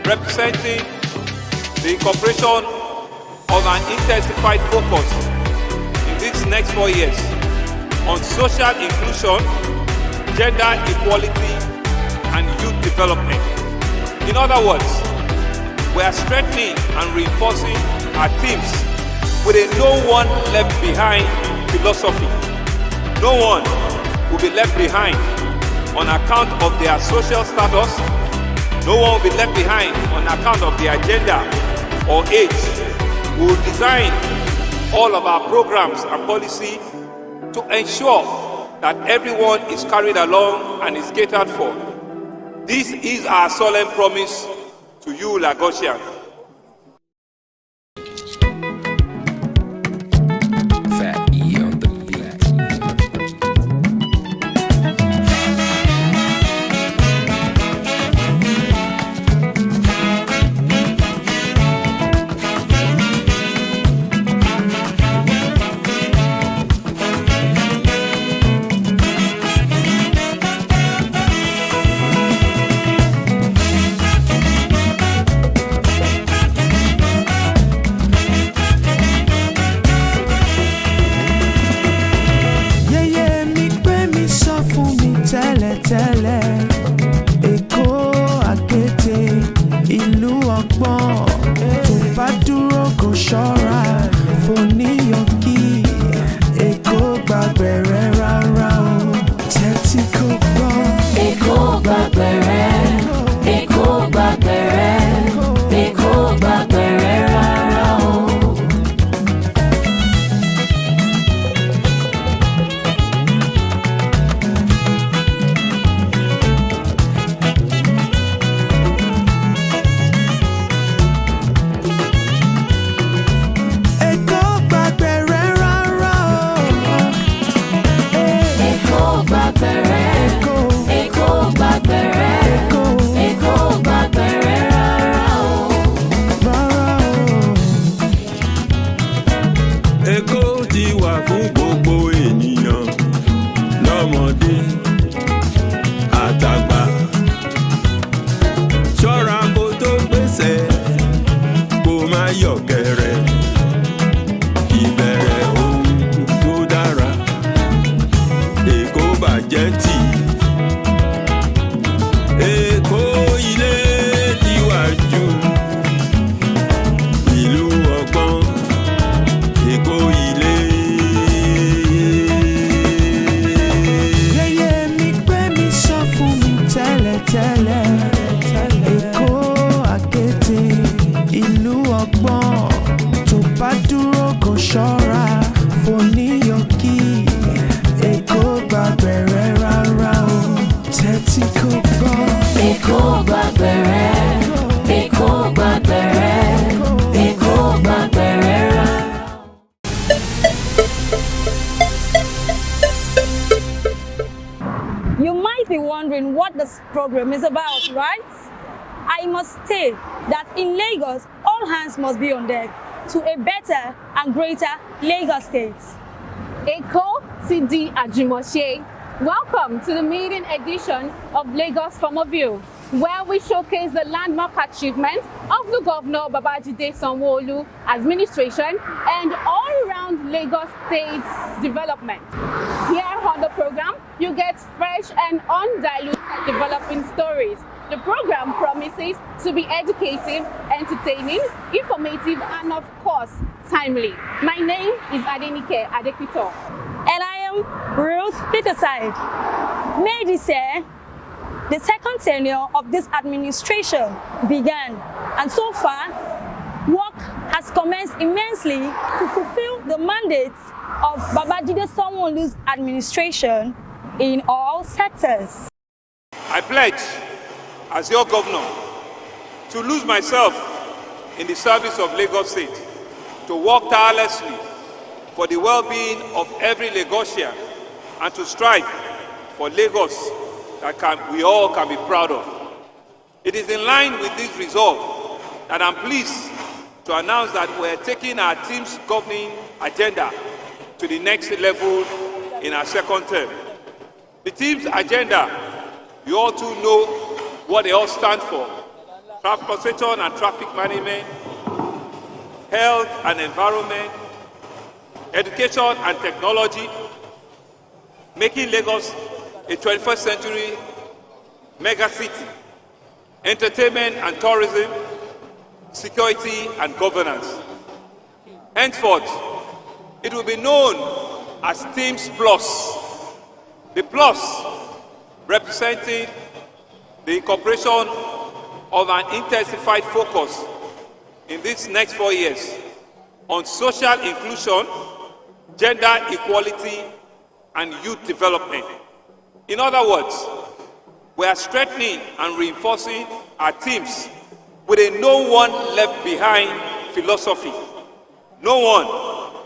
representing the incorporation of an intensified focus in these next 4 years on social inclusion, gender equality, and youth development. In other words, we are strengthening and reinforcing our teams with a no one left behind philosophy. No one will be left behind on account of their social status. No one will be left behind on account of their gender or age. We will design all of our programs and policy to ensure that everyone is carried along and is catered for. This is our solemn promise to you, Lagosians. You might be wondering what this program is about, right? I must state that in Lagos, all hands must be on deck to a better and greater Lagos State. Eko Sidi Ajimoshe. Welcome to the maiden edition of Lagos from a View, where we showcase the landmark achievements of the Governor Babajide Sanwo-Olu administration and all-round Lagos State's development. Here on the program, you get fresh and undiluted developing stories. The program promises to be educative, entertaining, informative, and of course, timely. My name is Adenike Adekito. And I am Ruth Peterside. May this year, the second tenure of this administration began, and so far, work has commenced immensely to fulfill the mandates of Babajide Sanwo-Olu's administration in all sectors. I pledge, as your governor, to lose myself in the service of Lagos State, to work tirelessly for the well-being of every Lagosian, and to strive for Lagos that we all can be proud of. It is in line with this resolve that I'm pleased to announce that we're taking our team's governing agenda to the next level in our second term. The team's agenda, you all too know what they all stand for. transportation and traffic management, health and environment, education and technology, making Lagos a 21st century mega city, entertainment and tourism, security and governance. Henceforth, it will be known as Teams Plus. The plus representing the incorporation of an intensified focus in these next 4 years on social inclusion, gender equality, and youth development. In other words, we are strengthening and reinforcing our teams with a no one left behind philosophy. No one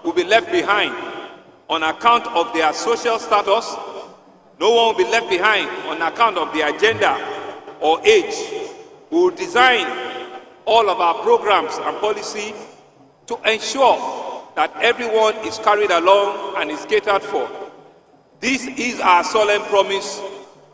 will be left behind on account of their social status. No one will be left behind on account of their gender or age. We will design all of our programs and policy to ensure that everyone is carried along and is catered for. This is our solemn promise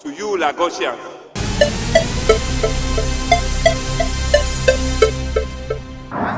to you, Lagosians.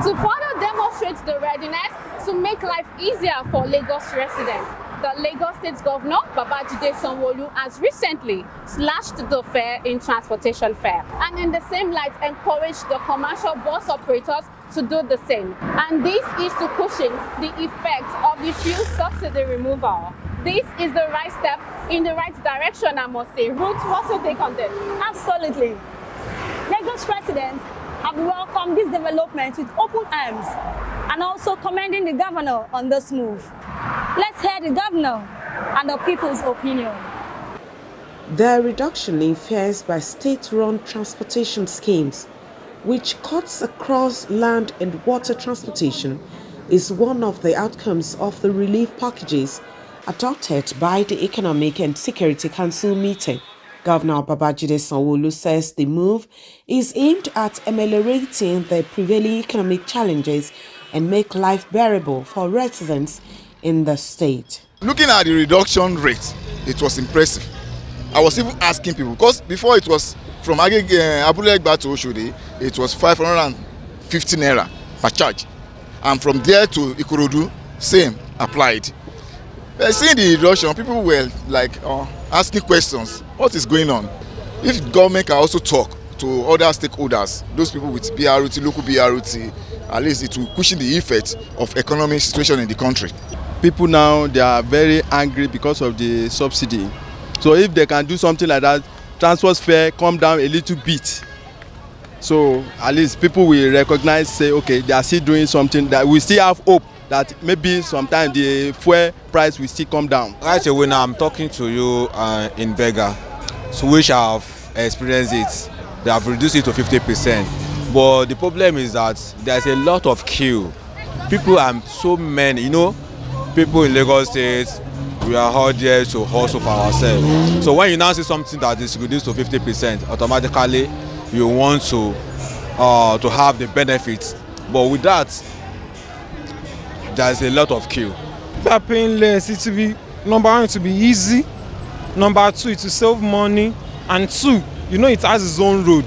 To further demonstrate the readiness to make life easier for Lagos residents, the Lagos State Governor, Babajide Sanwo-Olu, has recently slashed the fare in transportation fare, and in the same light encouraged the commercial bus operators to do the same. And this is to cushion the effect of the fuel subsidy removal. This is the right step in the right direction, I must say. Ruth, what's your take on this? Absolutely. Lagos residents have welcomed this development with open arms and also commending the governor on this move. Let's hear the governor and the people's opinion. The reduction in fares by state-run transportation schemes, which cuts across land and water transportation, is one of the outcomes of the relief packages adopted by the Economic and Security Council meeting. Governor Babajide Sanwo-Olu says the move is aimed at ameliorating the prevailing economic challenges and make life bearable for residents in the state. Looking at the reduction rate, it was impressive. I was even asking people, because before it was from Abule Egba to Oshodi, it was 550 naira per charge. And from there to Ikorodu, same applied. Seeing the reduction, people were like asking questions. What is going on? If government can also talk to other stakeholders, those people with BRT, local BRT, at least it will cushion the effect of economic situation in the country. People now, they are very angry because of the subsidy. So if they can do something like that, transport fare come down a little bit. So at least people will recognize, say, okay, they are still doing something, that we still have hope that maybe sometime the fuel price will still come down. Right away now, I'm talking to you in Berger, so which have experienced it. They have reduced it to 50%. But the problem is that there's a lot of queue. People are so many, people in Lagos State, we are all there to hustle for ourselves. So when you now see something that is reduced to 50%, automatically you want to have the benefits. But with that, there's a lot of queue. If you are paying less, it will be, number one, it will be easy. Number two, it will save money. And two, it has its own road.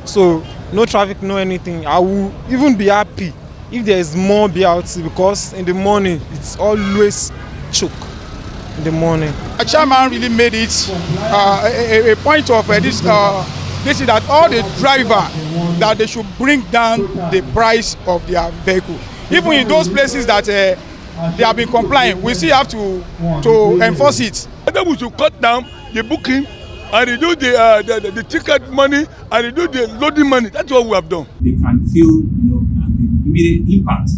So no traffic, no anything. I will even be happy if there is more BRT, because in the morning, it's always choke in the morning. The chairman really made it a point of this is that all the driver, that they should bring down the price of their vehicle. Even in those places that they have been complying, we still have to enforce it. Then we should cut down the booking and reduce the ticket money and reduce the loading money. That's what we have done. They can feel the immediate impact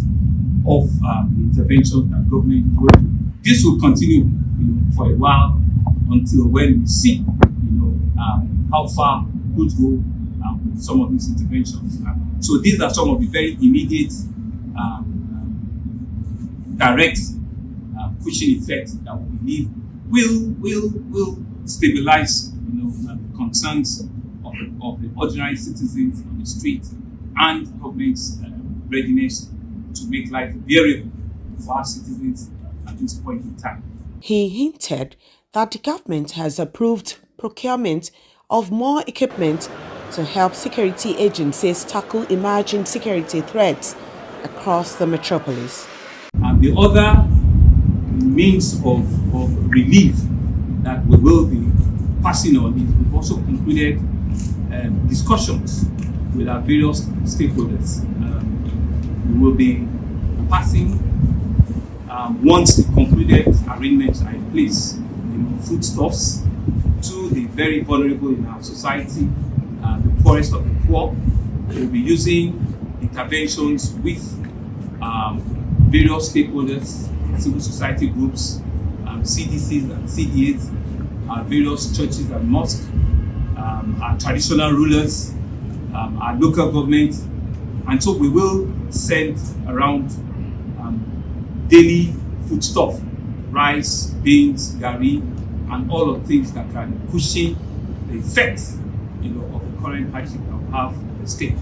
of the intervention that government will do. This will continue for a while until when we see how far we could go with some of these interventions. So these are some of the very immediate direct pushing effects that we believe will stabilize the concerns of the ordinary citizens on the street and government's readiness to make life bearable for our citizens at this point in time. He hinted that the government has approved procurement of more equipment to help security agencies tackle emerging security threats across the metropolis. And the other means of relief that we will be passing on is we've also concluded discussions with our various stakeholders. We will be passing, once the concluded arrangements are in place, foodstuffs to the very vulnerable in our society, the poorest of the poor. We'll be using interventions with various stakeholders, civil society groups, CDCs and CDAs, various churches and mosques, our traditional rulers, our local government, and so we will send around daily foodstuff, rice, beans, gari, and all of things that can cushion the effects, of the current hardship that we have in the state.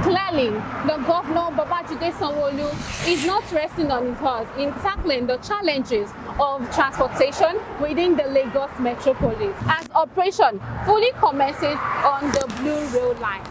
Clearly, the Governor Babajide Sanwo-Olu is not resting on his horse in tackling the challenges of transportation within the Lagos metropolis as operation fully commences on the Blue Rail Line.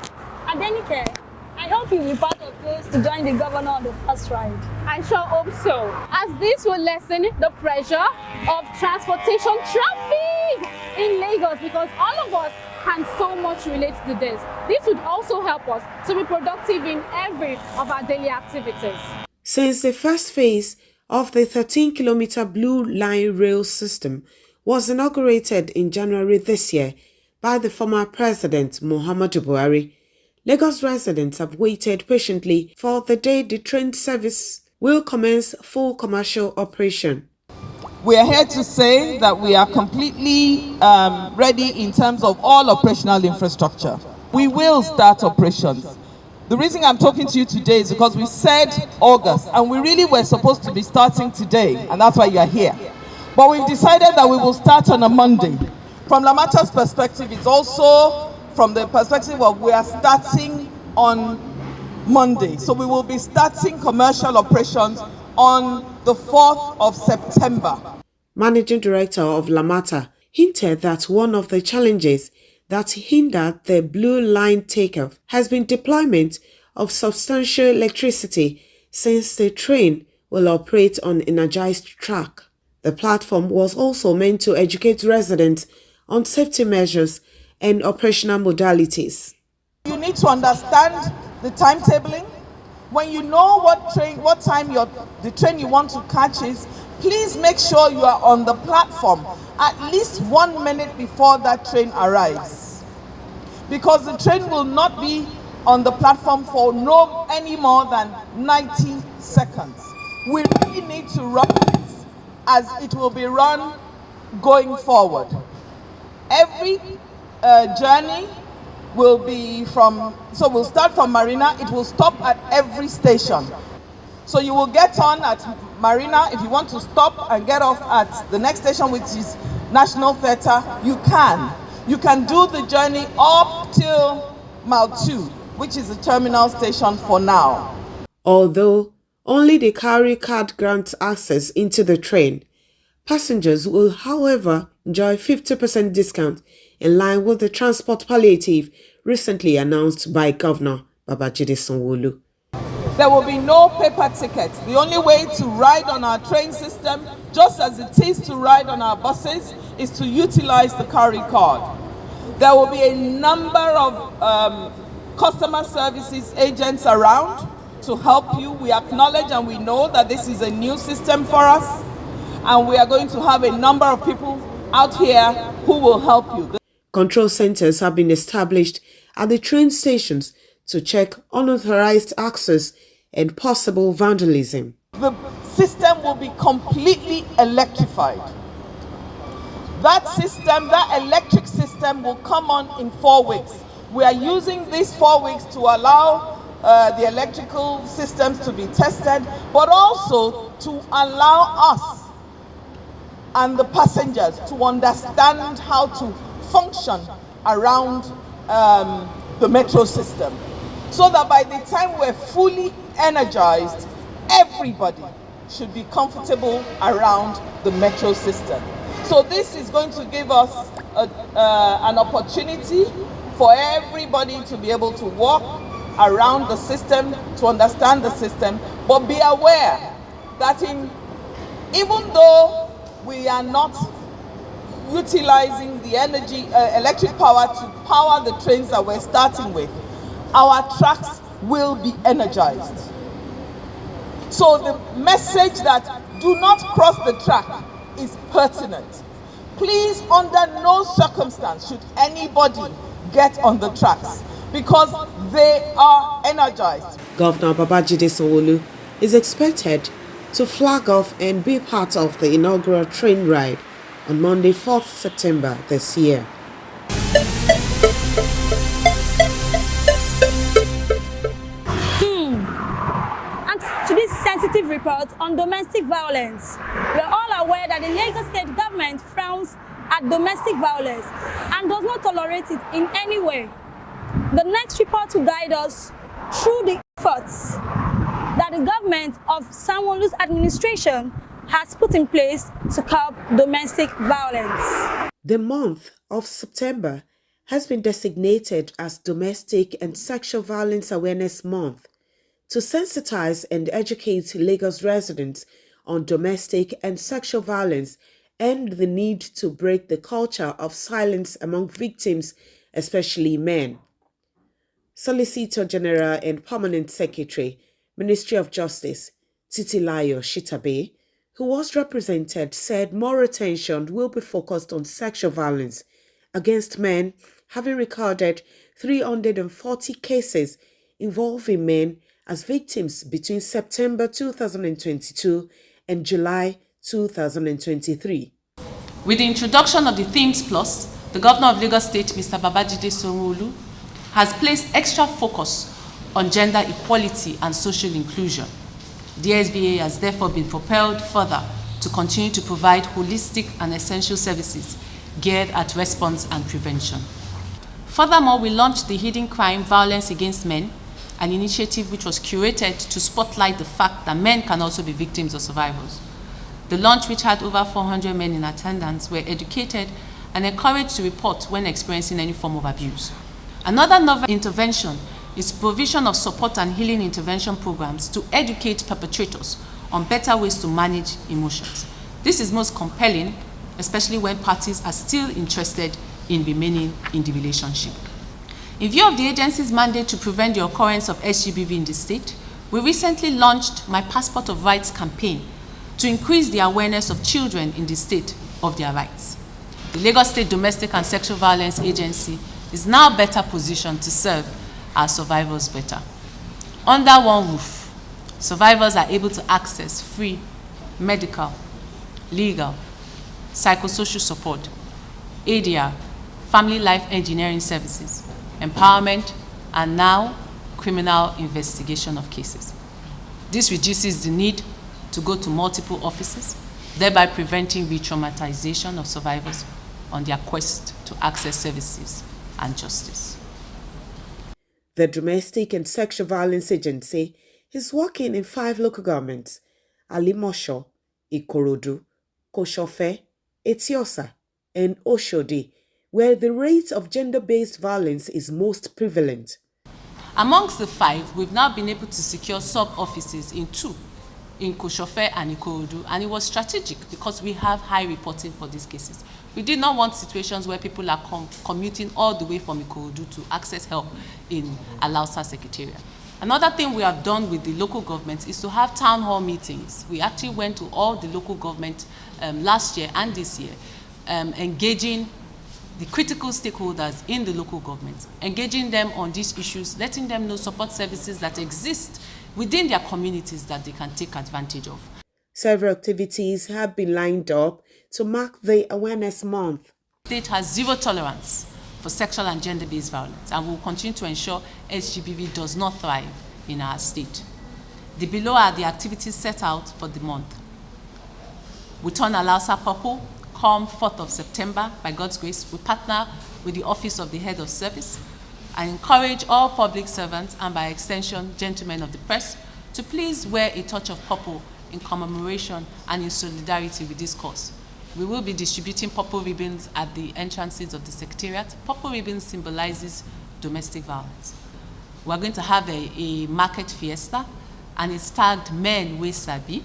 Adenike, I hope you'll be part of those to join the governor on the first ride. I sure hope so, as this will lessen the pressure of transportation traffic in Lagos, because all of us can so much relate to this. This would also help us to be productive in every of our daily activities. Since the first phase of the 13-kilometer Blue Line rail system was inaugurated in January this year by the former President Muhammadu Buhari, Lagos residents have waited patiently for the day the train service will commence full commercial operation. We are here to say that we are completely ready in terms of all operational infrastructure. We will start operations. The reason I'm talking to you today is because we said August, and we really were supposed to be starting today, and that's why you are here. But we've decided that we will start on a Monday. From Lamata's perspective, it's also from the perspective of we are starting on Monday. So we will be starting commercial operations on the 4th of September. Managing Director of Lamata hinted that one of the challenges that hindered the Blue Line takeoff has been deployment of substantial electricity since the train will operate on energized track. The platform was also meant to educate residents on safety measures and operational modalities. You need to understand the timetabling. When you know what time the train you want to catch is, please make sure you are on the platform at least 1 minute before that train arrives. Because the train will not be on the platform for any more than 90 seconds. We really need to run this as it will be run going forward. Every journey will be we'll start from Marina, it will stop at every station. So you will get on at Marina. If you want to stop and get off at the next station, which is National Theatre, you can. You can do the journey up till Mile 2, which is the terminal station for now. Although only the carry card grants access into the train, passengers will, however, enjoy 50% discount in line with the transport palliative recently announced by Governor Babajide Sanwo-Olu. There will be no paper tickets. The only way to ride on our train system, just as it is to ride on our buses, is to utilize the carry card. There will be a number of customer services agents around to help you. We acknowledge and we know that this is a new system for us, and we are going to have a number of people out here who will help you. Control centers have been established at the train stations to check unauthorized access and possible vandalism. The system will be completely electrified. That system, that electric system, will come on in 4 weeks. We are using these 4 weeks to allow the electrical systems to be tested, but also to allow us and the passengers to understand how to function around the metro system, so that by the time we're fully energized, everybody should be comfortable around the metro system. So this is going to give us an opportunity for everybody to be able to walk around the system, to understand the system, but be aware that even though we are not utilizing the electric power to power the trains that we're starting with, our tracks will be energized. So the message that do not cross the track is pertinent. Please, under no circumstance should anybody get on the tracks because they are energized. Governor Babajide Sanwo-Olu is expected to flag off and be part of the inaugural train ride on Monday, 4th September this year. And to this sensitive report on domestic violence, we are all aware that the Lagos State government frowns at domestic violence and does not tolerate it in any way. The next report will guide us through the efforts that the government of Sanwo-Olu's administration has put in place to curb domestic violence. The month of September has been designated as Domestic and Sexual Violence Awareness Month to sensitize and educate Lagos residents on domestic and sexual violence and the need to break the culture of silence among victims, especially men. Solicitor General and Permanent Secretary, Ministry of Justice, Titilayo Shitabe, who was represented, said more attention will be focused on sexual violence against men, having recorded 340 cases involving men as victims between September 2022 and July 2023. With the introduction of the Themes Plus, the Governor of Lagos State, Mr. Babajide Sanwo-Olu, has placed extra focus on gender equality and social inclusion. The SVA has therefore been propelled further to continue to provide holistic and essential services geared at response and prevention. Furthermore, we launched the Hidden Crime Violence Against Men, an initiative which was curated to spotlight the fact that men can also be victims or survivors. The launch, which had over 400 men in attendance, were educated and encouraged to report when experiencing any form of abuse. Another novel intervention is provision of support and healing intervention programs to educate perpetrators on better ways to manage emotions. This is most compelling, especially when parties are still interested in remaining in the relationship. In view of the agency's mandate to prevent the occurrence of SGBV in the state, we recently launched My Passport of Rights campaign to increase the awareness of children in the state of their rights. The Lagos State Domestic and Sexual Violence Agency is now better positioned to serve our survivors better. Under one roof, survivors are able to access free medical, legal, psychosocial support, ADR, family life engineering services, empowerment, and now criminal investigation of cases. This reduces the need to go to multiple offices, thereby preventing re-traumatization of survivors on their quest to access services and justice. The Domestic and Sexual Violence Agency is working in 5 local governments: Alimosho, Ikorodu, Koshofe, Etiosa, and Oshodi, where the rate of gender-based violence is most prevalent. Amongst the 5, we've now been able to secure sub-offices in 2, in Koshofe and Ikorodu, and it was strategic because we have high reporting for these cases. We did not want situations where people are commuting all the way from Ikorodu to access help in Alausa Secretariat. Another thing we have done with the local governments is to have town hall meetings. We actually went to all the local government last year and this year, engaging the critical stakeholders in the local government, engaging them on these issues, letting them know support services that exist within their communities that they can take advantage of. Several activities have been lined up to mark the Awareness Month. The state has zero tolerance for sexual and gender-based violence, and will continue to ensure SGBV does not thrive in our state. The below are the activities set out for the month. We turn Alausa purple come 4th of September, by God's grace. We partner with the Office of the Head of Service and encourage all public servants, and by extension, gentlemen of the press, to please wear a touch of purple in commemoration and in solidarity with this cause. We will be distributing purple ribbons at the entrances of the secretariat. Purple ribbons symbolizes domestic violence. We're going to have a market fiesta, and it's tagged Men We Sabi.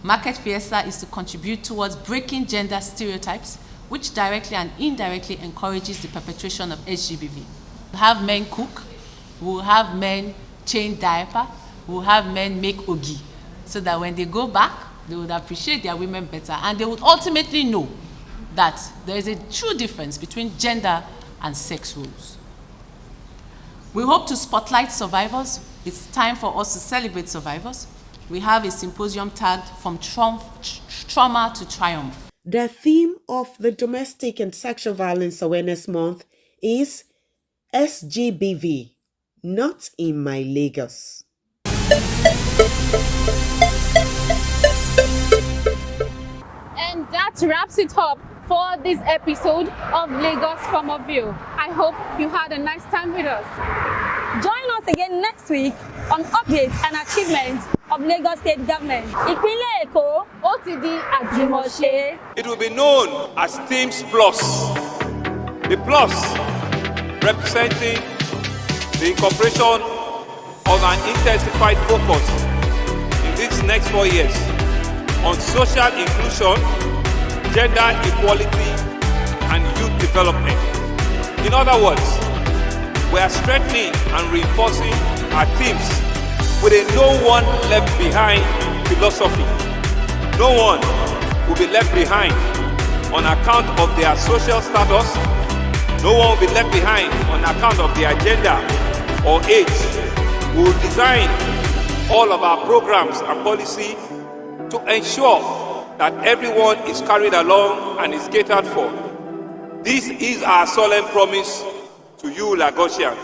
Market fiesta is to contribute towards breaking gender stereotypes, which directly and indirectly encourages the perpetration of SGBV. We'll have men cook, we'll have men change diaper, we'll have men make ogi, so that when they go back, they would appreciate their women better, and they would ultimately know that there is a true difference between gender and sex roles. We hope to spotlight survivors. It's time for us to celebrate survivors. We have a symposium tagged From Trauma to Triumph. The theme of the Domestic and Sexual Violence Awareness Month is SGBV, Not in My Lagos. And that wraps it up for this episode of Lagos from a View. I hope you had a nice time with us. Join us again next week on updates and achievements of Lagos State Government. Ìpínlẹ̀ Èkó, ó ti di àjùmọ̀ṣe. It will be known as Teams Plus. The Plus representing the incorporation of an intensified focus in these next 4 years on social inclusion, gender equality, and youth development. In other words, we are strengthening and reinforcing our teams with a no one left behind philosophy. No one will be left behind on account of their social status. No one will be left behind on account of their gender or age. We will design all of our programs and policy to ensure that everyone is carried along and is catered for. This is our solemn promise to you, Lagosians.